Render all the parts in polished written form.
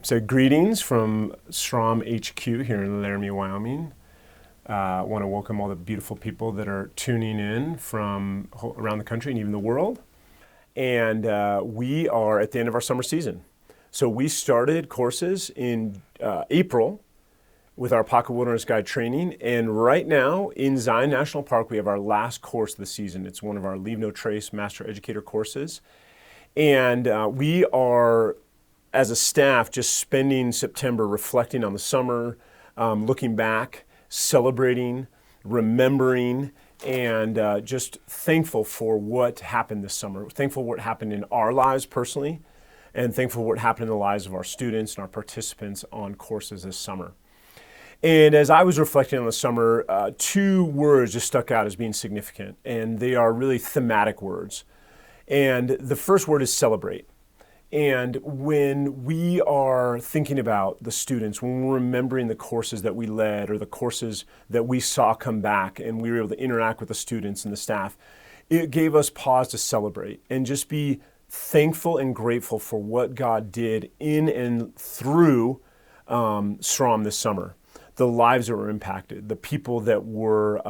So greetings from SROM HQ here in Laramie, Wyoming. I want to welcome all the beautiful people that are tuning in from around the country and even the world. And we are at the end of our summer season. So we started courses in April with our Pocket Wilderness Guide training. And right now in Zion National Park, we have our last course of the season. It's one of our Leave No Trace Master Educator courses. And we are, as a staff, just spending September reflecting on the summer, looking back, celebrating, remembering, and just thankful for what happened this summer. Thankful for what happened in our lives personally, and thankful for what happened in the lives of our students and our participants on courses this summer. And as I was reflecting on the summer, two words just stuck out as being significant, and they are really thematic words. And the first word is celebrate. And when we are thinking about the students, when we're remembering the courses that we led or the courses that we saw come back and we were able to interact with the students and the staff, it gave us pause to celebrate and just be thankful and grateful for what God did in and through SROM this summer. The lives that were impacted, the people that were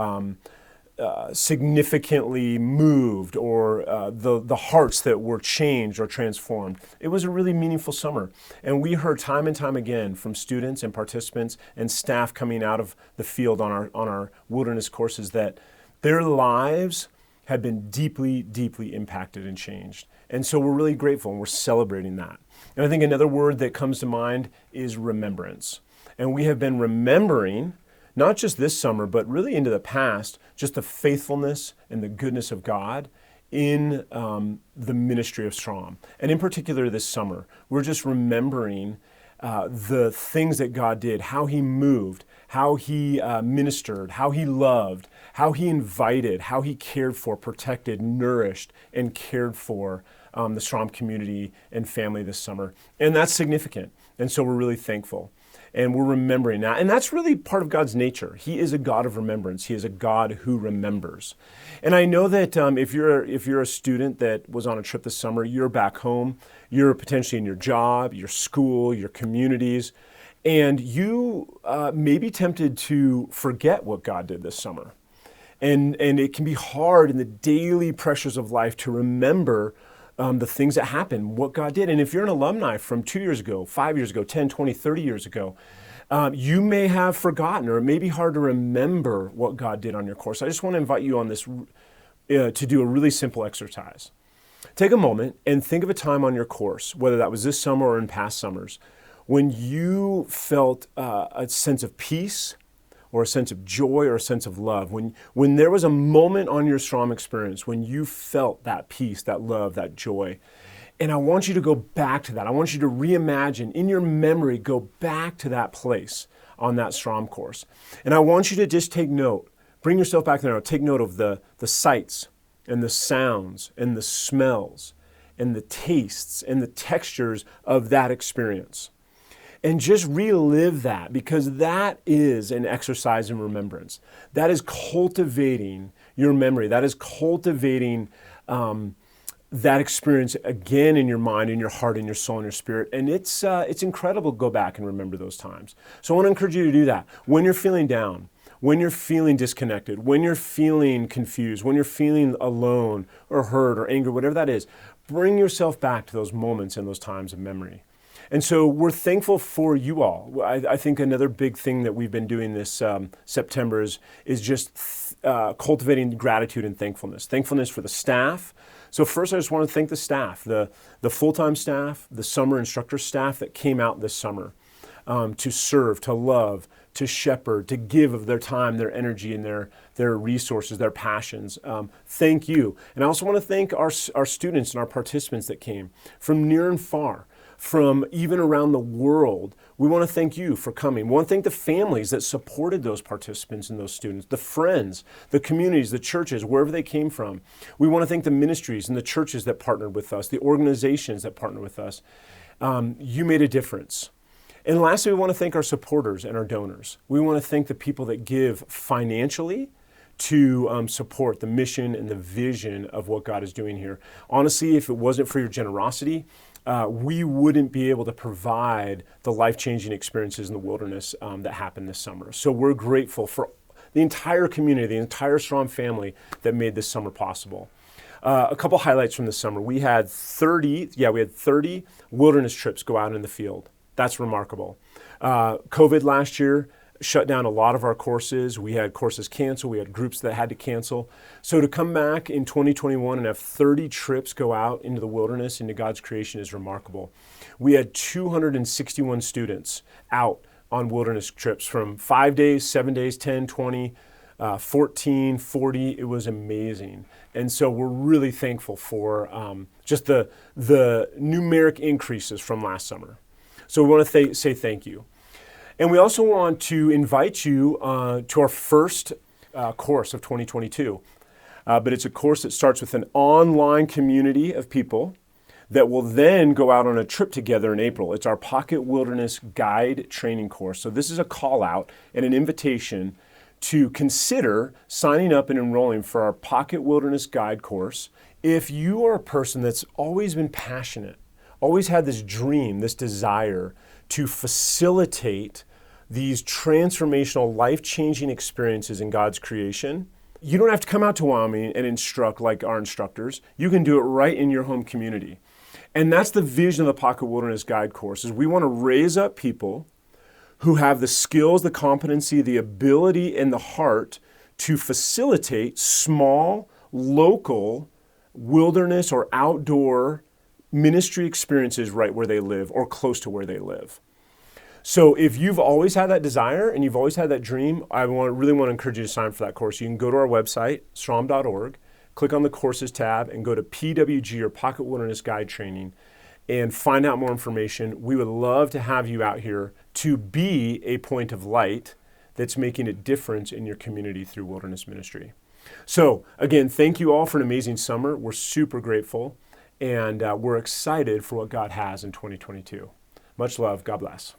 significantly moved, or the hearts that were changed or transformed. It was a really meaningful summer. And we heard time and time again from students and participants and staff coming out of the field on our wilderness courses that their lives had been deeply, deeply impacted and changed. And so we're really grateful and we're celebrating that. And I think another word that comes to mind is remembrance. And we have been remembering, not just this summer, but really into the past, just the faithfulness and the goodness of God in the ministry of SROM. And in particular this summer, we're just remembering the things that God did, how He moved, how He ministered, how He loved, how He invited, how He cared for, protected, nourished, and cared for the SROM community and family this summer. And that's significant. And so we're really thankful. And we're remembering that. And that's really part of God's nature. He is a God of remembrance. He is a God who remembers. And I know that if you're a student that was on a trip this summer, you're back home, you're potentially in your job, your school, your communities, and you may be tempted to forget what God did this summer. And it can be hard in the daily pressures of life to remember the things that happened, what God did. And if you're an alumni from 2 years ago, 5 years ago, 10, 20, 30 years ago, you may have forgotten, or it may be hard to remember what God did on your course. I just want to invite you on this to do a really simple exercise. Take a moment and think of a time on your course, whether that was this summer or in past summers, when you felt a sense of peace, or a sense of joy, or a sense of love. When there was a moment on your SROM experience when you felt that peace, that love, that joy. And I want you to go back to that. I want you to reimagine, in your memory, go back to that place on that SROM course. And I want you to just take note, bring yourself back there, take note of the sights and the sounds and the smells and the tastes and the textures of that experience. And just relive that, because that is an exercise in remembrance. That is cultivating your memory. That is cultivating that experience again in your mind, in your heart, in your soul, in your spirit. And it's incredible to go back and remember those times. So I want to encourage you to do that. When you're feeling down, when you're feeling disconnected, when you're feeling confused, when you're feeling alone or hurt or angry, whatever that is, bring yourself back to those moments and those times of memory. And so we're thankful for you all. I think another big thing that we've been doing this September is just cultivating gratitude and thankfulness. Thankfulness for the staff. So first I just want to thank the staff, the full-time staff, the summer instructor staff that came out this summer to serve, to love, to shepherd, to give of their time, their energy, and their resources, their passions. Thank you. And I also want to thank our students and our participants that came from near and far, from even around the world. We want to thank you for coming. We want to thank the families that supported those participants and those students, the friends, the communities, the churches, wherever they came from. We want to thank the ministries and the churches that partnered with us, the organizations that partnered with us. You made a difference. And lastly, we want to thank our supporters and our donors. We want to thank the people that give financially to support the mission and the vision of what God is doing here. Honestly, if it wasn't for your generosity, we wouldn't be able to provide the life-changing experiences in the wilderness that happened this summer. So we're grateful for the entire community, the entire SROM family that made this summer possible. A couple highlights from this summer. We had 30 wilderness trips go out in the field. That's remarkable. COVID last year shut down a lot of our courses. We had courses canceled. We had groups that had to cancel. So to come back in 2021 and have 30 trips go out into the wilderness, into God's creation, is remarkable. We had 261 students out on wilderness trips from 5 days, 7 days, 10, 20, 14, 40. It was amazing. And so we're really thankful for just the numeric increases from last summer. So we want to say thank you. And we also want to invite you to our first course of 2022. But it's a course that starts with an online community of people that will then go out on a trip together in April. It's our Pocket Wilderness Guide training course. So this is a call out and an invitation to consider signing up and enrolling for our Pocket Wilderness Guide course. If you are a person that's always been passionate, always had this dream, this desire to facilitate these transformational, life-changing experiences in God's creation, you don't have to come out to Wyoming and instruct like our instructors. You can do it right in your home community. And that's the vision of the Pocket Wilderness Guide course, is we want to raise up people who have the skills, the competency, the ability, and the heart to facilitate small, local, wilderness or outdoor ministry experiences right where they live or close to where they live. So if you've always had that desire and you've always had that dream, I really want to encourage you to sign up for that course. You can go to our website, SROM.org, click on the courses tab and go to PWG, or Pocket Wilderness Guide Training, and find out more information. We would love to have you out here to be a point of light that's making a difference in your community through wilderness ministry. So again, thank you all for an amazing summer. We're super grateful, and we're excited for what God has in 2022. Much love. God bless.